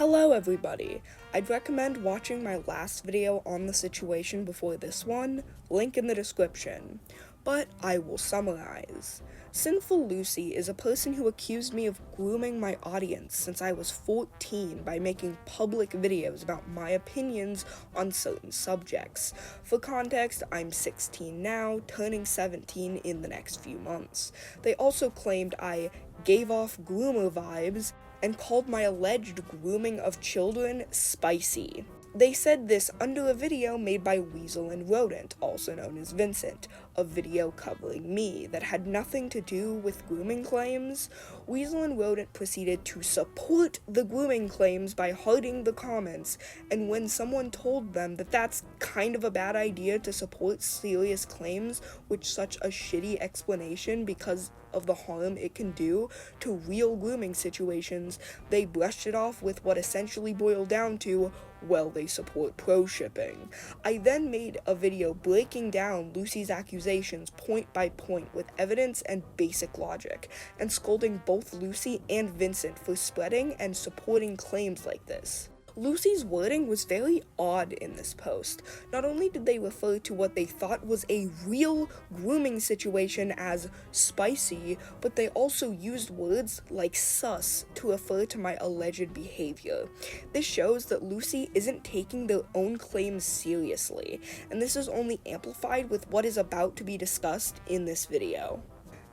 Hello everybody! I'd recommend watching my last video on the situation before this one, link in the description. But I will summarize. Sinfullucy is a person who accused me of grooming my audience since I was 14 by making public videos about my opinions on certain subjects. For context, I'm 16 now, turning 17 in the next few months. They also claimed I gave off groomer vibes and called my alleged grooming of children spicy. They said this under a video made by Weasel and Rodent, also known as Vincent, a video covering me that had nothing to do with grooming claims. Weasel and Rodent proceeded to support the grooming claims by hearting the comments, and when someone told them that that's kind of a bad idea to support serious claims with such a shitty explanation because of the harm it can do to real grooming situations, they brushed it off with what essentially boiled down to, well, they support pro-shipping. I then made a video breaking down Lucy's accusations point by point with evidence and basic logic, and scolding both Lucy and Vincent for spreading and supporting claims like this. Lucy's wording was very odd in this post. Not only did they refer to what they thought was a real grooming situation as spicy, but they also used words like sus to refer to my alleged behavior. This shows that Lucy isn't taking their own claims seriously, and this is only amplified with what is about to be discussed in this video.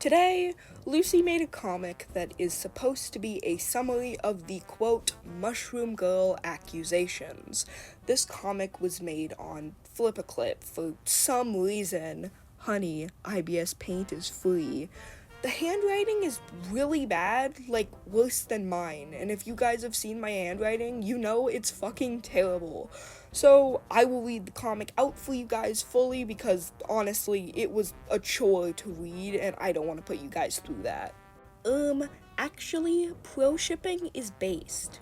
Today, Lucy made a comic that is supposed to be a summary of the, quote, Mushroom Girl accusations. This comic was made on Flip-a-Clip for some reason. Honey, IBS Paint is free. The handwriting is really bad, like worse than mine, and if you guys have seen my handwriting, you know it's fucking terrible. So I will read the comic out for you guys fully because honestly, it was a chore to read and I don't want to put you guys through that. Actually, pro-shipping is based.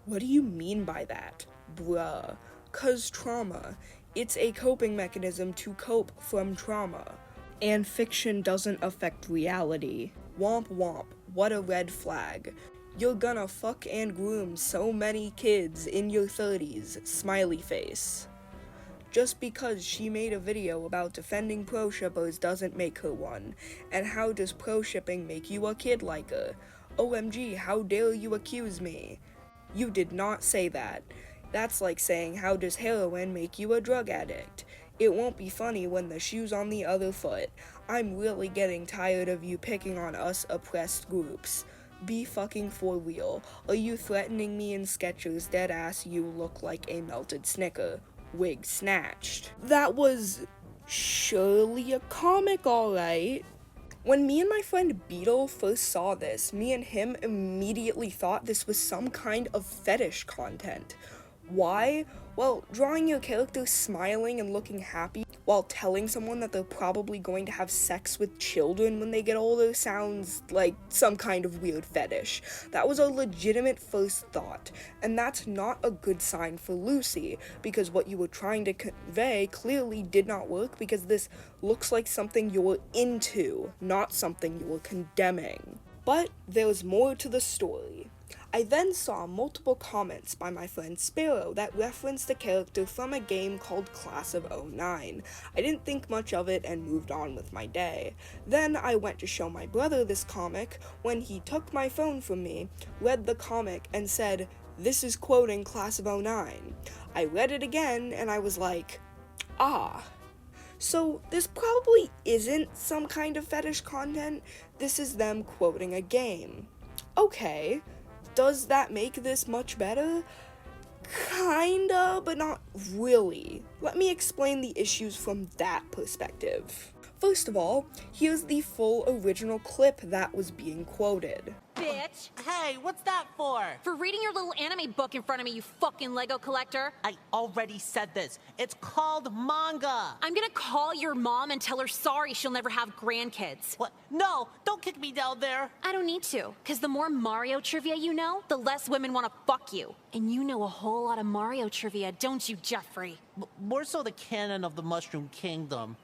What do you mean by that? Bruh. 'Cause trauma. It's a coping mechanism to cope from trauma. And fiction doesn't affect reality. Womp womp, what a red flag. You're gonna fuck and groom so many kids in your 30s, smiley face. Just because she made a video about defending pro-shippers doesn't make her one. And how does pro-shipping make you a kid liker? OMG, how dare you accuse me? You did not say that. That's like saying, how does heroin make you a drug addict? It won't be funny when the shoe's on the other foot. I'm really getting tired of you picking on us oppressed groups. Be fucking for real. Are you threatening me in Skechers? Deadass, you look like a melted Snicker. Wig snatched. That was surely a comic, alright. When me and my friend Beetle first saw this, me and him immediately thought this was some kind of fetish content. Why? Well, drawing your character smiling and looking happy while telling someone that they're probably going to have sex with children when they get older sounds like some kind of weird fetish. That was a legitimate first thought, and that's not a good sign for Lucy, because what you were trying to convey clearly did not work because this looks like something you're into, not something you were condemning. But there's more to the story. I then saw multiple comments by my friend Sparrow that referenced a character from a game called Class of 09. I didn't think much of it and moved on with my day. Then I went to show my brother this comic when he took my phone from me, read the comic, and said, "This is quoting Class of 09. I read it again and I was like, ah. So this probably isn't some kind of fetish content, this is them quoting a game. Okay. Does that make this much better? Kinda, but not really. Let me explain the issues from that perspective. First of all, here's the full original clip that was being quoted. Bitch! Hey, what's that for? For reading your little anime book in front of me, you fucking Lego collector. I already said this. It's called manga. I'm gonna call your mom and tell her sorry she'll never have grandkids. What? No, don't kick me down there. I don't need to, because the more Mario trivia you know, the less women want to fuck you. And you know a whole lot of Mario trivia, don't you, Jeffrey? More so the canon of the Mushroom Kingdom.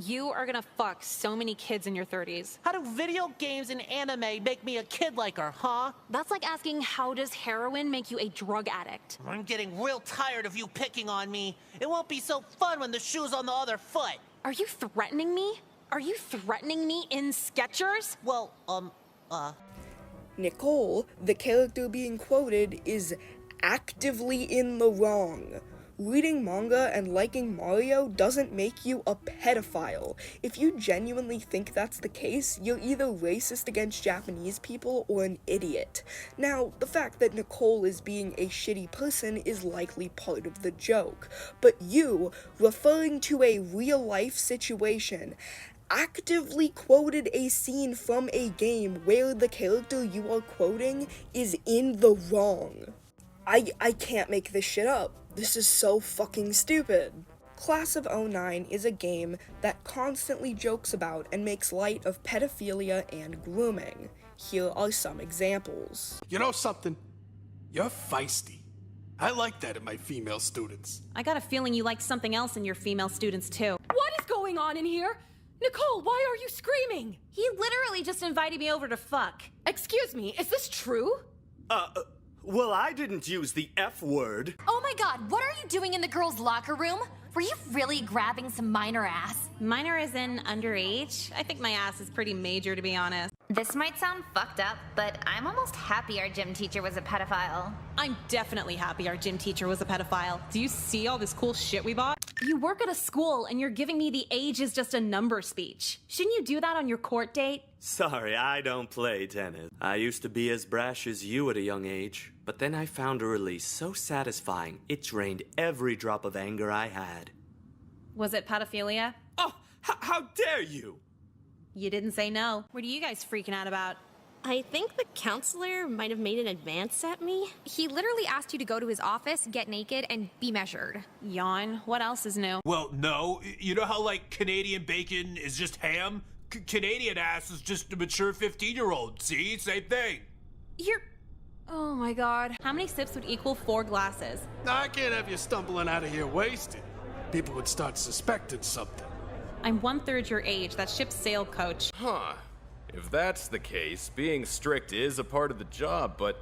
You are gonna fuck so many kids in your 30s. How do video games and anime make me a kid like her, huh? That's like asking, how does heroin make you a drug addict? I'm getting real tired of you picking on me. It won't be so fun when the shoe's on the other foot. Are you threatening me? Are you threatening me in Skechers? Well, Nicole, the character being quoted, is actively in the wrong. Reading manga and liking Mario doesn't make you a pedophile. If you genuinely think that's the case, you're either racist against Japanese people or an idiot. Now, the fact that Nicole is being a shitty person is likely part of the joke, but you, referring to a real-life situation, actively quoted a scene from a game where the character you are quoting is in the wrong. I can't make this shit up. This is so fucking stupid. Class of '09 is a game that constantly jokes about and makes light of pedophilia and grooming. Here are some examples. You know something? You're feisty. I like that in my female students. I got a feeling you like something else in your female students too. What is going on in here? Nicole, why are you screaming? He literally just invited me over to fuck. Excuse me, is this true? Well, I didn't use the F word. Oh my god, what are you doing in the girls' locker room? Were you really grabbing some minor ass? Minor is in underage? I think my ass is pretty major, to be honest. This might sound fucked up, but I'm almost happy our gym teacher was a pedophile. I'm definitely happy our gym teacher was a pedophile. Do you see all this cool shit we bought? You work at a school and you're giving me the age is just a number speech. Shouldn't you do that on your court date? Sorry, I don't play tennis. I used to be as brash as you at a young age, but then I found a release so satisfying, it drained every drop of anger I had. Was it pedophilia? Oh, how dare you! You didn't say no. What are you guys freaking out about? I think the counselor might have made an advance at me. He literally asked you to go to his office, get naked, and be measured. Yawn. What else is new? Well, no. You know how, like, Canadian bacon is just ham? Canadian ass is just a mature 15-year-old. See? Same thing. You're... Oh my god. How many sips would equal 4 glasses? I can't have you stumbling out of here wasted. People would start suspecting something. I'm 1/3 your age. That's ship's sail coach. Huh. If that's the case, being strict is a part of the job, but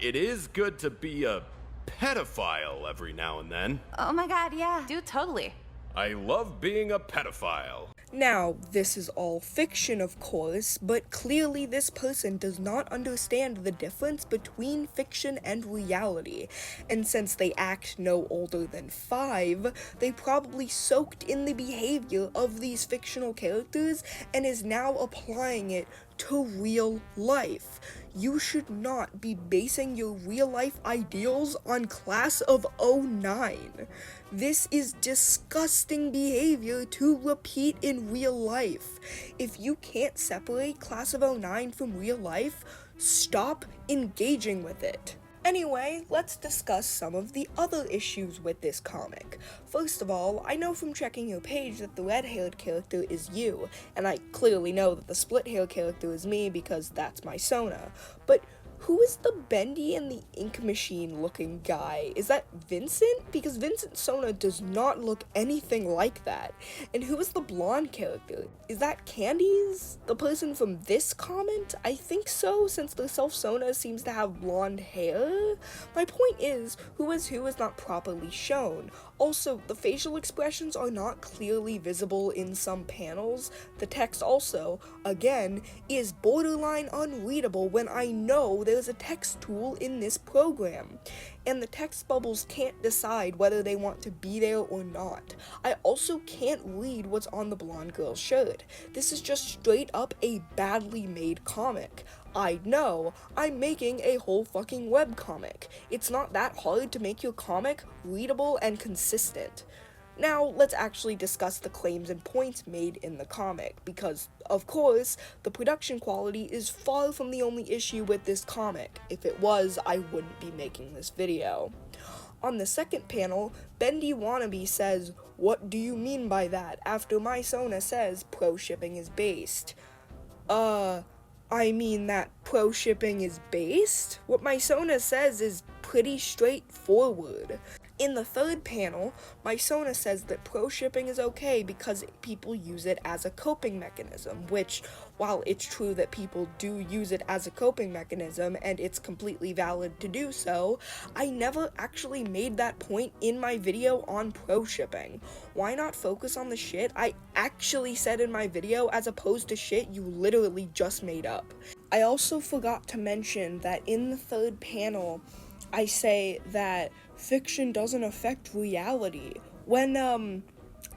it is good to be a pedophile every now and then. Oh my god, yeah. Dude, totally. I love being a pedophile. Now, this is all fiction, of course, but clearly this person does not understand the difference between fiction and reality, and since they act no older than 5, they probably soaked in the behavior of these fictional characters and is now applying it to real life. You should not be basing your real life ideals on Class of '09. This is disgusting behavior to repeat in real life. If you can't separate Class of '09 from real life, stop engaging with it. Anyway, let's discuss some of the other issues with this comic. First of all, I know from checking your page that the red-haired character is you, and I clearly know that the split-hair character is me because that's my Sona. But who is the bendy and the ink machine looking guy? Is that Vincent? Because Vincent Sona does not look anything like that. And who is the blonde character? Is that Candies? The person from this comment? I think so, since the self-Sona seems to have blonde hair. My point is, who is not properly shown. Also, the facial expressions are not clearly visible in some panels. The text also, again, is borderline unreadable when I know there's a text tool in this program. And the text bubbles can't decide whether they want to be there or not. I also can't read what's on the blonde girl's shirt. This is just straight up a badly made comic. I know, I'm making a whole fucking webcomic. It's not that hard to make your comic readable and consistent. Now, let's actually discuss the claims and points made in the comic, because, of course, the production quality is far from the only issue with this comic. If it was, I wouldn't be making this video. On the second panel, Bendy Wannabe says, "What do you mean by that?" after my Sona says pro shipping is based. I mean that pro shipping is based? What my Sona says is pretty straightforward. In the third panel, Mysona says that pro-shipping is okay because people use it as a coping mechanism, which, while it's true that people do use it as a coping mechanism, and it's completely valid to do so, I never actually made that point in my video on pro-shipping. Why not focus on the shit I actually said in my video as opposed to shit you literally just made up? I also forgot to mention that in the third panel, I say that fiction doesn't affect reality, when,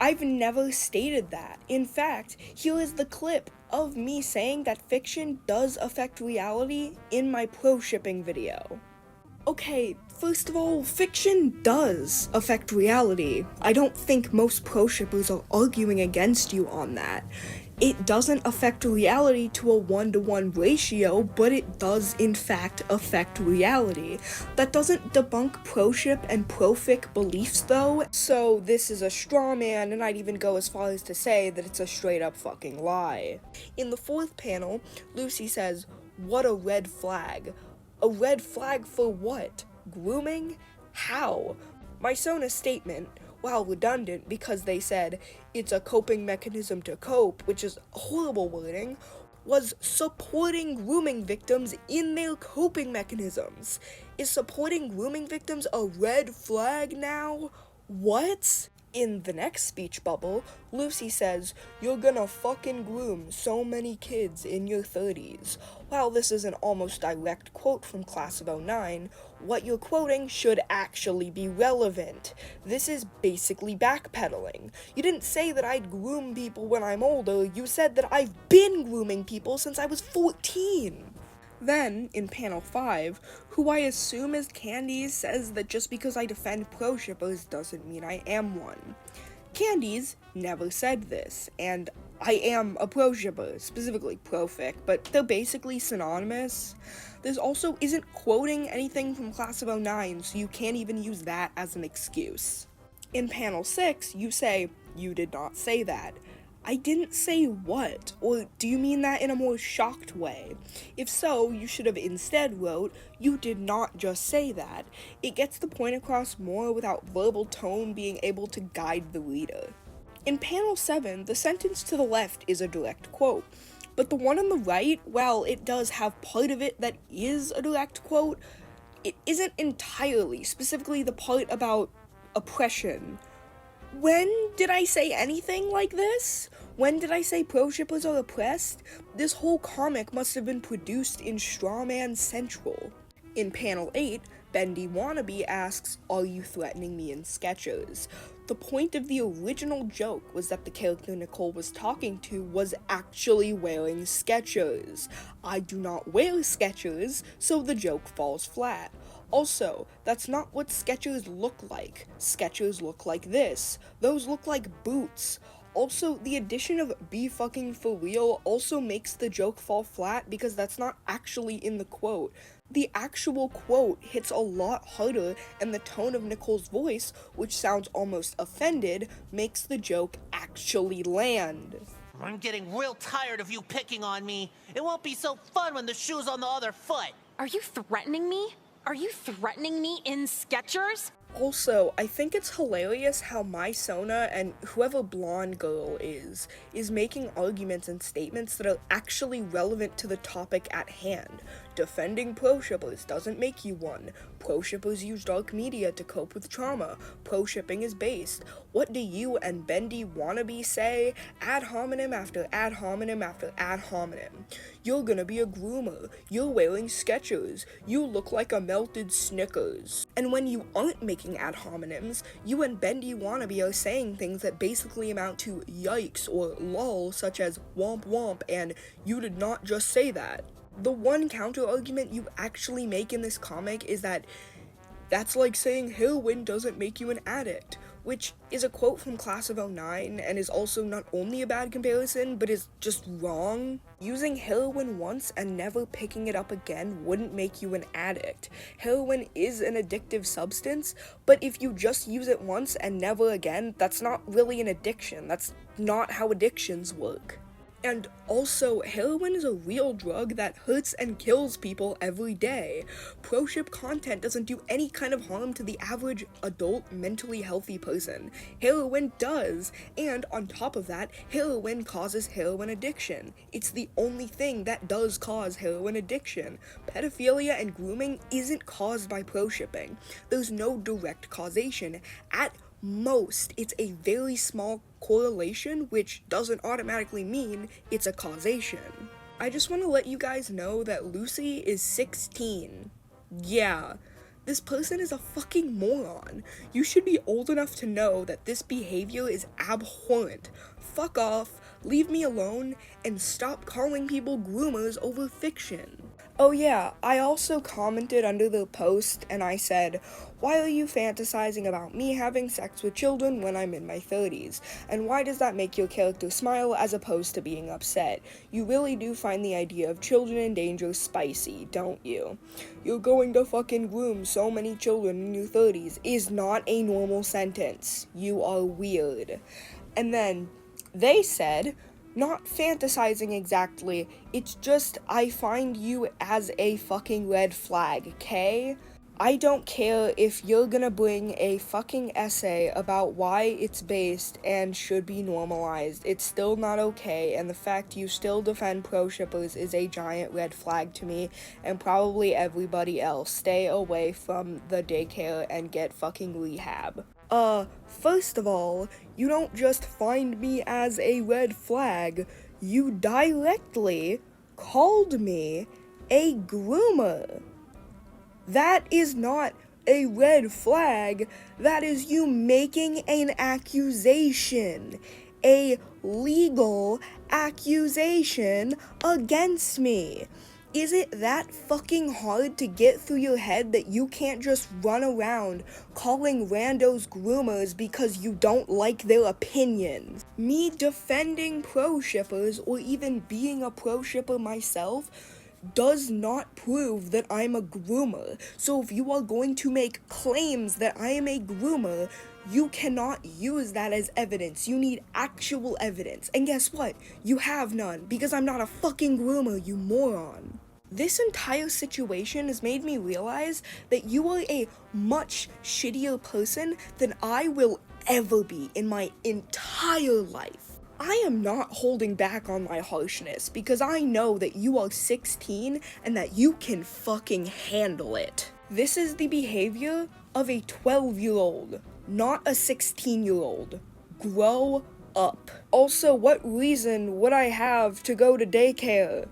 I've never stated that. In fact, here is the clip of me saying that fiction does affect reality in my pro-shipping video. Okay, first of all, fiction does affect reality. I don't think most pro-shippers are arguing against you on that. It doesn't affect reality to a 1-to-1 ratio, but it does in fact affect reality. That doesn't debunk pro-ship and pro-fic beliefs though, so this is a straw man, and I'd even go as far as to say that it's a straight up fucking lie. In the fourth panel, Lucy says, "What a red flag." A red flag for what? Grooming? How? Mysona's statement, while redundant because they said it's a coping mechanism to cope, which is horrible wording, was supporting grooming victims in their coping mechanisms. Is supporting grooming victims a red flag now? What? In the next speech bubble, Lucy says, "You're gonna fucking groom so many kids in your 30s. While this is an almost direct quote from Class of '09, what you're quoting should actually be relevant. This is basically backpedaling. You didn't say that I'd groom people when I'm older, you said that I've been grooming people since I was 14. Then, in panel 5, who I assume is Candies says that just because I defend pro-shippers doesn't mean I am one. Candies never said this, and I am a pro-shipper, specifically pro-fic, but they're basically synonymous. This also isn't quoting anything from Class of '09, so you can't even use that as an excuse. In panel 6, you say, "You did not say that." I didn't say what, or do you mean that in a more shocked way? If so, you should have instead wrote, "You did not just say that." It gets the point across more without verbal tone being able to guide the reader. In panel 7, the sentence to the left is a direct quote, but the one on the right, while it does have part of it that is a direct quote, it isn't entirely, specifically the part about oppression. When did I say anything like this? When did I say pro-shippers are oppressed? This whole comic must have been produced in Strawman Central. In panel 8, Bendy Wannabe asks, "Are you threatening me in Skechers?" The point of the original joke was that the character Nicole was talking to was actually wearing Skechers. I do not wear Skechers, so the joke falls flat. Also, that's not what Skechers look like. Skechers look like this. Those look like boots. Also, the addition of "be fucking for real" also makes the joke fall flat because that's not actually in the quote. The actual quote hits a lot harder, and the tone of Nicole's voice, which sounds almost offended, makes the joke actually land. I'm getting real tired of you picking on me. It won't be so fun when the shoe's on the other foot. Are you threatening me? Are you threatening me in Skechers? Also, I think it's hilarious how Mysona and whoever blonde girl is making arguments and statements that are actually relevant to the topic at hand. Defending pro-shippers doesn't make you one. Pro-shippers use dark media to cope with trauma. Pro-shipping is based. What do you and Bendy Wannabe say? Ad hominem after ad hominem after ad hominem. You're gonna be a groomer. You're wearing Skechers. You look like a melted Snickers. And when you aren't making ad hominems, you and Bendy Wannabe are saying things that basically amount to yikes or lol, such as womp womp and "you did not just say that." The one counter argument you actually make in this comic is that that's like saying heroin doesn't make you an addict, which is a quote from Class of '09 and is also not only a bad comparison, but is just wrong. Using heroin once and never picking it up again wouldn't make you an addict. Heroin is an addictive substance, but if you just use it once and never again, that's not really an addiction. That's not how addictions work. And also, heroin is a real drug that hurts and kills people every day. Pro-ship content doesn't do any kind of harm to the average adult mentally healthy person. Heroin does, and on top of that, heroin causes heroin addiction. It's the only thing that does cause heroin addiction. Pedophilia and grooming isn't caused by pro-shipping. There's no direct causation. At most, it's a very small correlation, which doesn't automatically mean it's a causation. I just want to let you guys know that Lucy is 16. Yeah, this person is a fucking moron. You should be old enough to know that this behavior is abhorrent. Fuck off, leave me alone, and stop calling people groomers over fiction. Oh yeah, I also commented under the post and I said, why are you fantasizing about me having sex with children when I'm in my 30s? And why does that make your character smile as opposed to being upset? You really do find the idea of children in danger spicy, don't you? You're going to fucking groom so many children in your 30s is not a normal sentence. You are weird. And then they said, not fantasizing exactly, it's just I find you as a fucking red flag, okay? I don't care if you're gonna bring a fucking essay about why it's based and should be normalized. It's still not okay, and the fact you still defend pro-shippers is a giant red flag to me, and probably everybody else. Stay away from the daycare and get fucking rehab. First of all, you don't just find me as a red flag, you directly called me a groomer. That is not a red flag, that is you making an accusation. A legal accusation against me. Is it that fucking hard to get through your head that you can't just run around calling randos groomers because you don't like their opinions? Me defending pro-shippers or even being a pro-shipper myself does not prove that I'm a groomer. So if you are going to make claims that I am a groomer, you cannot use that as evidence. You need actual evidence. And guess what? You have none, because I'm not a fucking groomer, you moron. This entire situation has made me realize that you are a much shittier person than I will ever be in my entire life. I am not holding back on my harshness because I know that you are 16 and that you can fucking handle it. This is the behavior of a 12-year-old, not a 16-year-old. Grow up. Also, what reason would I have to go to daycare?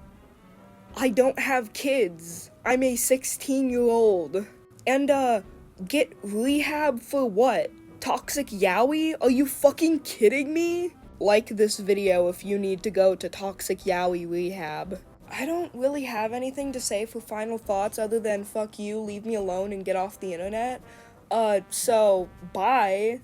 I don't have kids. I'm a 16-year-old. And, get rehab for what? Toxic yaoi? Are you fucking kidding me? Like this video if you need to go to toxic yaoi rehab. I don't really have anything to say for final thoughts other than fuck you, leave me alone, and get off the internet. So, bye.